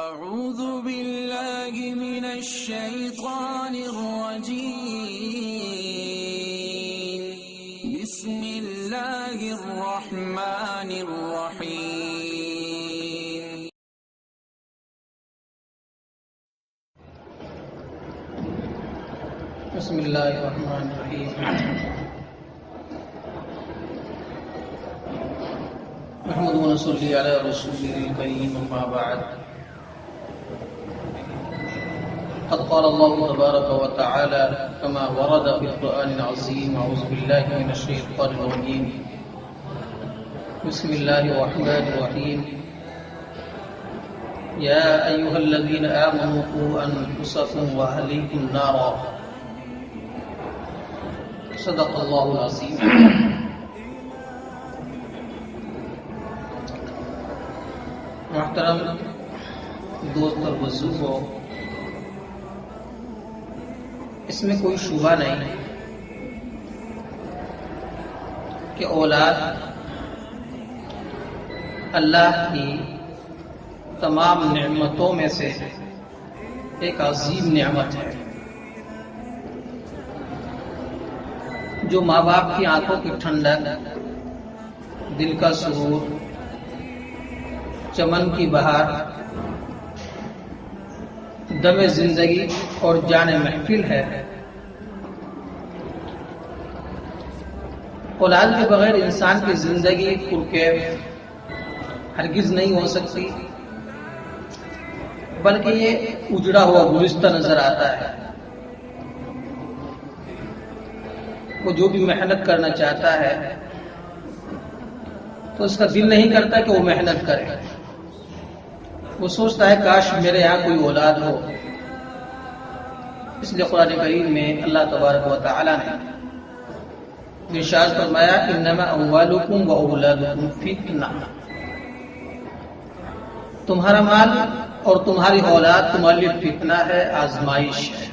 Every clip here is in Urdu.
أعوذ بالله من الشيطان الرجيم بسم الله الرحمن الرحيم بسم الله الرحمن الرحيم نحمد ونصلي على رسوله الكريم أما بعد قد قال الله تبارك وتعالى كما ورد في القرآن العظيم أعوذ بالله من الشيطان الرجيم بسم الله الرحمن الرحيم يا أيها الذين آمنوا قوا أنفسكم وأهليكم نارا صدق اللہ العظیم. محترم دوست اور بزرگوں، اس میں کوئی شبہ نہیں کہ اولاد اللہ کی تمام نعمتوں میں سے ایک عظیم نعمت ہے جو ماں باپ کی آنکھوں کی ٹھنڈک، دل کا سرور، چمن کی بہار، دم زندگی اور جان محفل ہے. اولاد کے بغیر انسان کی زندگی پرکیف ہرگز نہیں ہو سکتی، بلکہ یہ اجڑا ہوا گلستہ نظر آتا ہے. وہ جو بھی محنت کرنا چاہتا ہے تو اس کا دل نہیں کرتا کہ وہ محنت کرے. وہ سوچتا ہے کاش میرے یہاں کوئی اولاد ہو. اس لیے قرآن کریم میں اللہ تبارک و تعالی نے ارشاد فرمایا انما اموالکم و اولادکم فتنہ، تمہارا مال اور تمہاری اولاد تمہارے لیے فتنہ ہے، آزمائش ہے.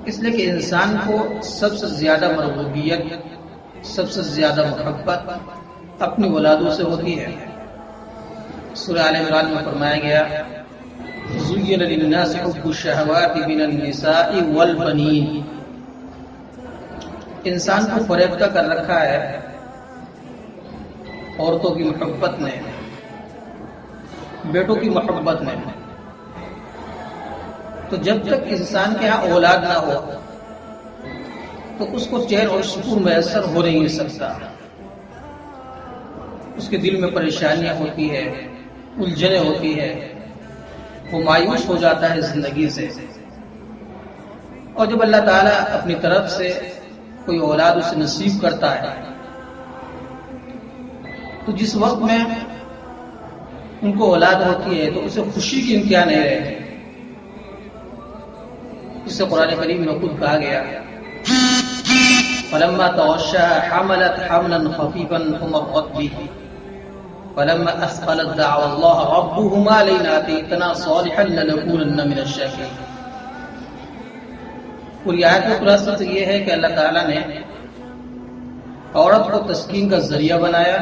اس لیے کہ انسان کو سب سے زیادہ مرغوبیت، سب سے زیادہ محبت اپنی اولادوں سے ہوتی ہے. سورہ آل عمران میں فرمایا گیا زُيِّنَ لِلنَّاسِ حُبُّ الشَّهَوَاتِ مِنَ النِّسَاءِ وَالْبَنِينَ، انسان کو فریفتہ کر رکھا ہے عورتوں کی محبت نے، بیٹوں کی محبت نے. تو جب تک انسان کے ہاں اولاد نہ ہو تو اس کو چین اور سکون میسر ہو نہیں سکتا. اس کے دل میں پریشانیاں ہوتی ہے، الجھنیں ہوتی ہے، وہ مایوس ہو جاتا ہے زندگی سے. اور جب اللہ تعالیٰ اپنی طرف سے کوئی اولاد اسے نصیب کرتا ہے تو جس وقت میں ان کو اولاد ہوتی ہے تو اسے خوشی کی انتہا نہیں رہتی. اس سے قرآن کریم میں خود کہا گیا فَلَمَّا تَغَشَّاهَا حَمَلَتْ حَمْلًا خَفِيفًا فَمَرَّتْ بِهِ فَلَمَّا أَثْقَلَتْ دَعَوَا اللَّهَ رَبُّهُمَا لَئِنْ آتَيْتَنَا صَالِحًا لَنَكُونَنَّ مِنَ الشَّاكِرِينَ. پوری آیت کا خلاصہ یہ ہے کہ اللہ تعالیٰ نے عورت کو تسکین کا ذریعہ بنایا،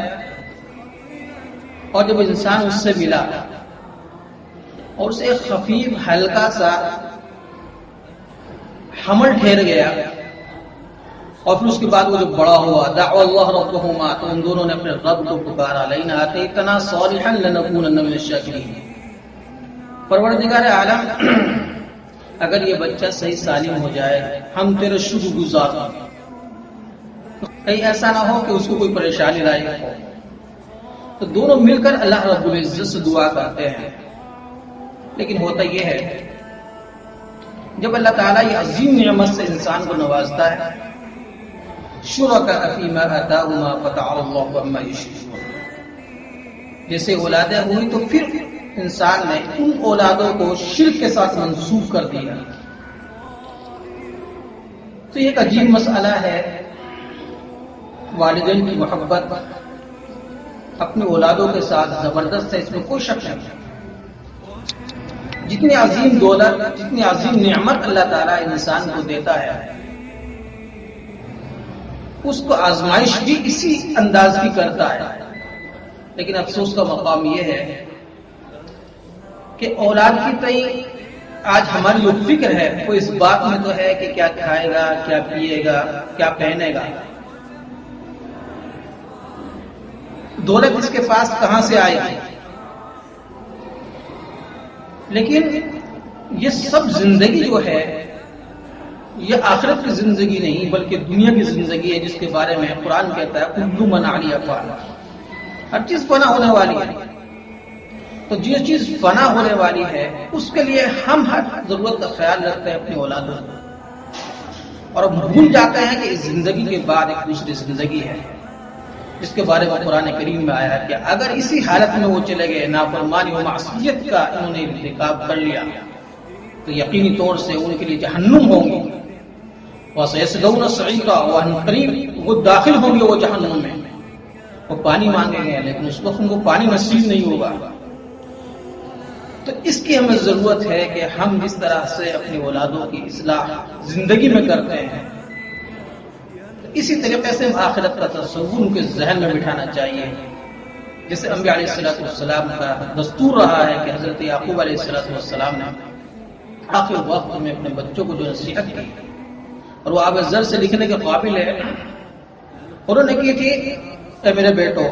اور جب انسان اس سے ملا اور اسے ایک خفیف ہلکا سا حمل ٹھہر گیا اور پھر اس کے بعد وہ جو بڑا ہوا دعوا اللہ ربہما، تو ان دونوں نے اپنے رب کو پکارا لئن آتیتنا صالحا لنکونن من الشاکرین. پروردگار عالم اگر یہ بچہ صحیح سالم ہو جائے ہم تیرے شکر گزار ہوں. کہیں ایسا نہ ہو کہ اس کو کوئی پریشانی لاحق ہو. تو دونوں مل کر اللہ رب العزت سے دعا کرتے ہیں. لیکن ہوتا یہ ہے جب اللہ تعالیٰ یہ عظیم نعمت سے انسان کو نوازتا ہے شرکاء فیما آتاہما فتعالی اللہ عما یشرکون، جیسے اولادیں ہوئی تو پھر انسان نے ان اولادوں کو شرک کے ساتھ منسوب کر دیا. تو یہ ایک عجیب مسئلہ ہے. والدین کی محبت اپنی اولادوں کے ساتھ زبردست ہے، اس میں کوئی شک نہیں. جتنی عظیم دولت، جتنی عظیم نعمت اللہ تعالیٰ انسان کو دیتا ہے اس کو آزمائش بھی اسی انداز کی کرتا ہے. لیکن افسوس کا مقام یہ ہے کہ اولاد کی تئی آج ہماری جو فکر ہے وہ اس بات میں تو ہے کہ کیا کھائے گا، کیا پیے گا، کیا پہنے گا، دولت اس کے پاس کہاں سے آئے گی. لیکن یہ سب زندگی جو ہے یہ آخرت کی زندگی نہیں بلکہ دنیا کی زندگی ہے، جس کے بارے میں قرآن کہتا ہے کل من علیہا فان، ہر چیز فنا ہونے والی ہے. تو جو چیز فنا ہونے والی ہے اس کے لیے ہم ہر ضرورت کا خیال رکھتے ہیں اپنی اولادوں کو، اور بھول جاتے ہیں کہ اس زندگی کے بعد ایک دوسری زندگی ہے جس کے بارے میں قرآن کریم میں آیا ہے کہ اگر اسی حالت میں وہ چلے گئے، نافرمانی و معصیت کا انہوں نے ارتکاب کر لیا، تو یقینی طور سے ان کے لیے جہنم ہوں گی. وَسَيَصْلَوْنَ سَعِيرًا، وَأَنْ قریب وہ داخل ہوں گے وہ جہنم میں. وہ پانی مانگیں گے لیکن اس وقت ان کو پانی نصیب نہیں ہوگا. تو اس کی ہمیں ضرورت ہے کہ ہم جس طرح سے اپنی اولادوں کی اصلاح زندگی میں کرتے ہیں، اسی طریقے سے آخرت کا تصور ان کے ذہن میں بٹھانا چاہیے. جیسے انبیاء علیہ السلام کا دستور رہا ہے کہ حضرت یعقوب علیہ السلام نے آخر وقت میں اپنے بچوں کو جو نصیحت کی، اور وہ آب زر سے لکھنے کے قابل ہے، انہوں نے کی تھی اے میرے بیٹو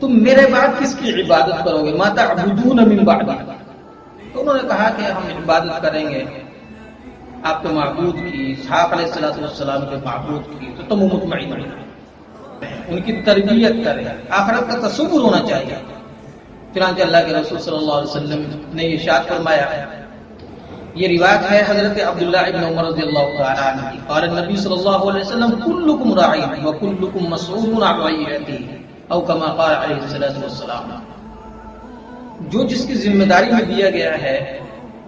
تم میرے بعد کس کی عبادت کرو گے؟ ما تعبدون من بعدی. تو انہوں نے کہا کہ ہم عبادت کریں گے آپ کے معبود کی، اسحاق علیہ السلام کے معبود کی. تو تم مطمئن ان کی تربیت کریں، آخرت کا تصور ہونا چاہیے. چنانچہ اللہ کے رسول صلی اللہ علیہ وسلم نے یہ ارشاد فرمایا، یہ روایت ہے حضرت عبداللہ ابن عمر رضی اللہ تعالی عنہ کی، قال النبی صلی اللہ علیہ وسلم کلکم راع وکلکم مسئول عن رعیتہ، او کما قال علیہ السلام. جو جس کی ذمہ داری میں دیا گیا ہے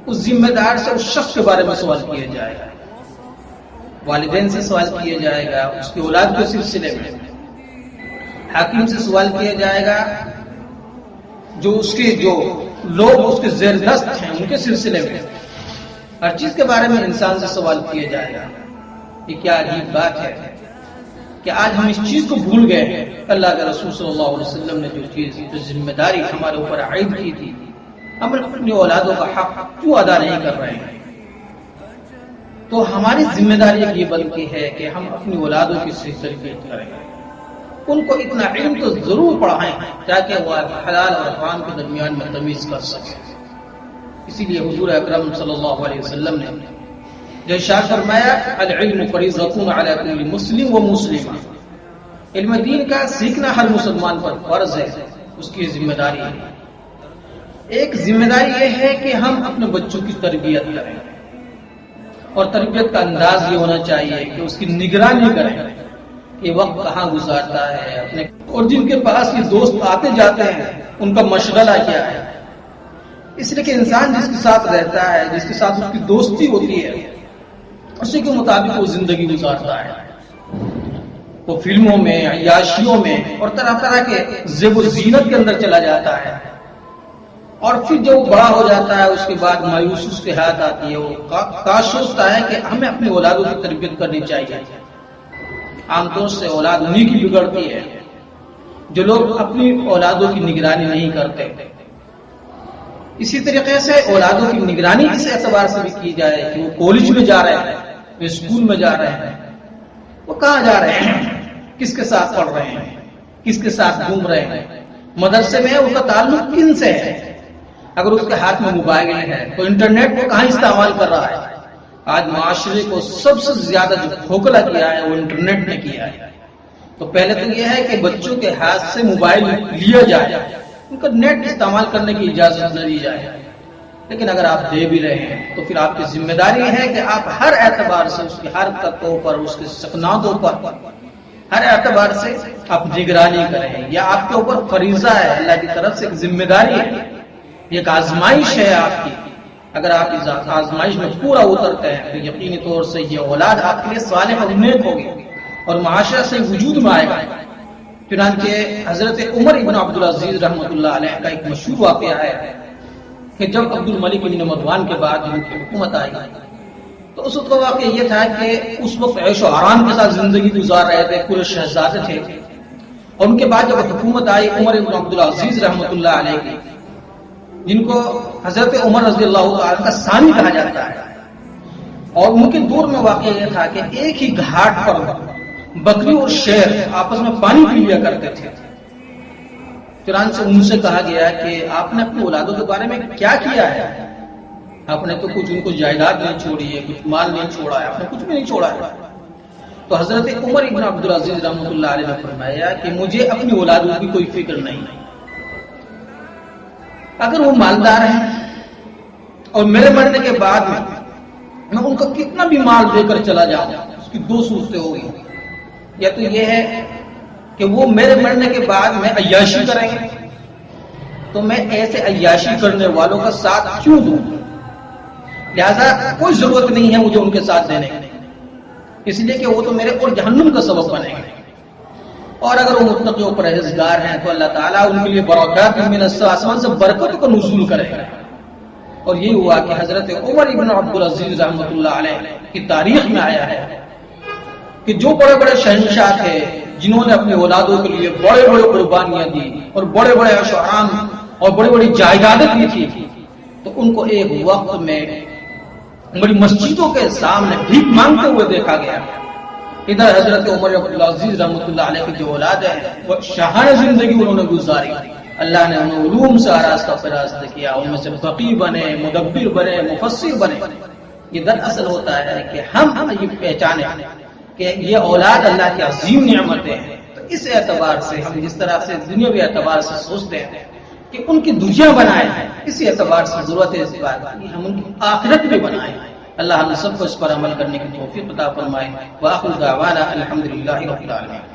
اس ذمہ دار سے اس شخص کے بارے میں سوال کیا جائے گا. والدین سے سوال کیا جائے گا اس کی اولاد کے سلسلے میں، حاکم سے سوال کیا جائے گا جو اس کے جو لوگ اس کے زیر دست ہیں ان کے سلسلے میں، ہر چیز کے بارے میں انسان سے سوال کیا جائے گا. یہ کیا عجیب بات ہے کہ آج ہم اس چیز کو بھول گئے ہیں. اللہ کے رسول صلی اللہ علیہ وسلم نے جو ذمہ داری ہمارے اوپر عائد کی تھی، ہم اپنی اولادوں کا حق کیوں ادا نہیں کر رہے ہیں؟ تو ہماری ذمہ داری یہ بنتی ہے کہ ہم اپنی اولادوں کی صحیح تربیت کریں، ان کو اتنا علم تو ضرور پڑھائیں تاکہ وہ حلال اور حرام کے درمیان میں تمیز کر سکیں. اسی لیے حضور اکرم صلی اللہ علیہ وسلم نے جو ارشاد فرمایا العلم فریضۃ علی کل مسلم و مسلمہ، علم دین کا سیکھنا ہر مسلمان پر فرض ہے، اس کی ذمہ داری ہے. ایک ذمہ داری یہ ہے کہ ہم اپنے بچوں کی تربیت کریں، اور تربیت کا انداز یہ ہونا چاہیے کہ اس کی نگرانی کریں کہ وقت کہاں گزارتا ہے اپنے، اور جن کے پاس یہ دوست آتے جاتے ہیں ان کا مشغلہ کیا ہے. اس لیے کہ انسان جس کے ساتھ رہتا ہے، جس کے ساتھ اس کی دوستی ہوتی ہے، اسی کے مطابق وہ زندگی گزارتا ہے. وہ فلموں میں، عیاشیوں میں اور طرح طرح کے زیب و زینت کے اندر چلا جاتا ہے، اور پھر جب بڑا ہو جاتا ہے اس کے بعد مایوسی اس کے ہاتھ آتی ہے. وہ کاش سوچتا ہے کہ ہمیں اپنی اولادوں کی تربیت کرنی چاہیے. عام طور سے اولاد انہی کی بگڑتی ہے جو لوگ اپنی اولادوں کی نگرانی نہیں کرتے. اسی طریقے سے اولادوں کی نگرانی اس اعتبار سے بھی کی جائے کہ وہ کالج میں جا رہے ہیں، وہ اسکول میں جا رہے ہیں، وہ کہاں جا رہے ہیں، کس کے ساتھ پڑھ رہے ہیں، کس کے ساتھ گھوم رہے ہیں، مدرسے میں اس کا تعلق کن سے ہے. اگر اس کے ہاتھ میں موبائل ہے تو انٹرنیٹ کو کہاں استعمال کر رہا ہے. آج معاشرے کو سب سے زیادہ جو کھوکھلا کیا ہے وہ انٹرنیٹ نے کیا ہے. تو پہلے تو یہ ہے کہ بچوں کے ہاتھ سے موبائل لیا جائے، ان کا نیٹ استعمال کرنے کی اجازت نہ دی جائے. لیکن اگر آپ دے بھی رہے ہیں تو پھر آپ کی ذمہ داری ہے کہ آپ ہر اعتبار سے اس کی حرکتوں پر، اس کے سکناتوں پر ہر اعتبار سے آپ نگرانی کریں. یا آپ کے اوپر فریضہ ہے، اللہ کی طرف سے ایک ذمہ داری ہے، ایک آزمائش ہے آپ کی. اگر آپ اس آزمائش میں پورا اترتے ہیں تو یقینی طور سے یہ اولاد آپ کے لیے صالح و نیک ہوگی اور معاشرہ سے وجود میں آئے گا. چنانچہ حضرت عمر ابن عبدالعزیز رحمۃ اللہ علیہ کا ایک مشہور واقعہ ہے کہ جب عبد الملک بن مروان کے بعد ان کی حکومت آئی تو اس وقت کا واقعہ یہ تھا کہ اس وقت عیش و آرام کے ساتھ زندگی گزار رہے تھے، پورے شہزادے تھے. اور ان کے بعد جب حکومت آئی عمر ابن عبدالعزیز رحمۃ اللہ علیہ کی، جن کو حضرت عمر رضی اللہ تعالیٰ کا ثانی کہا جاتا ہے، اور ان کے دور میں واقعہ یہ تھا کہ ایک ہی گھاٹ پر بکری اور شیر آپس میں پانی پی لیا کرتے تھے۔ چنانچہ ان سے کہا گیا کہ آپ نے اپنی اولادوں کے بارے میں کیا کیا ہے؟ آپ نے تو کچھ ان کو جائیداد نہیں چھوڑی ہے، کچھ مال نہیں چھوڑا ہے، آپ نے کچھ بھی نہیں چھوڑا ہے۔ تو حضرت عمر ابن عبدالعزیز رحمۃ اللہ علیہ نے فرمایا کہ مجھے اپنی اولادوں کی کوئی فکر نہیں، اگر وہ مالدار ہیں اور میرے مرنے کے بعد میں ان کو کتنا بھی مال دے کر چلا جاؤں، اس کی دو صورتیں ہوگی، یا تو یہ ہے کہ وہ میرے مرنے کے بعد میں عیاشی کریں گے، تو میں ایسے عیاشی کرنے والوں کا ساتھ کیوں دوں؟ لہذا کوئی ضرورت نہیں ہے مجھے ان کے ساتھ دینے کی، اس لیے کہ وہ تو میرے اور جہنم کا سبب بنے گا۔ اور اگر وہ متقی و پرہیزگار ہیں تو اللہ تعالیٰ ان کے لیے برکات من السماء، آسمان سے برکتوں کا نزول کرے گا۔ اور یہ ہوا کہ حضرت عمر ابن عبدالعزیز رحمۃ اللہ علیہ کی تاریخ میں آیا ہے کہ جو بڑے بڑے شہنشاہ تھے جنہوں نے اپنے اولادوں کے لیے بڑے بڑے قربانیاں دی اور بڑے بڑے اشعام اور بڑی بڑی جائیدادیں دی تھی، تو ان کو ایک وقت میں بڑی مسجدوں کے سامنے بھیک مانگتے ہوئے دیکھا گیا۔ ادھر حضرت عمر عبدالعزیز رحمۃ اللہ علیہ کی جو اولاد ہے وہ شاہانہ زندگی انہوں نے گزاری، اللہ نے انہیں علوم سے آراستہ فراستہ کیا، ان میں سے فقیہ بنے، مدبر بنے، مفسر بنے۔ یہ دراصل ہوتا ہے کہ ہم یہ پہچانے کہ یہ اولاد اللہ کی عظیم نعمتیں ہیں، تو اس اعتبار سے ہم جس طرح سے دنیاوی اعتبار سے سوچتے ہیں کہ ان کی دنیا بنائے، اسی اعتبار سے ضرورت ہے اس بات کی ہم ان کی آخرت بھی بنائیں۔ اللہ ہم سب کو اس پر عمل کرنے کی توفیق عطا فرمائے۔ وآخر دعوانا الحمدللہ رب العالمین۔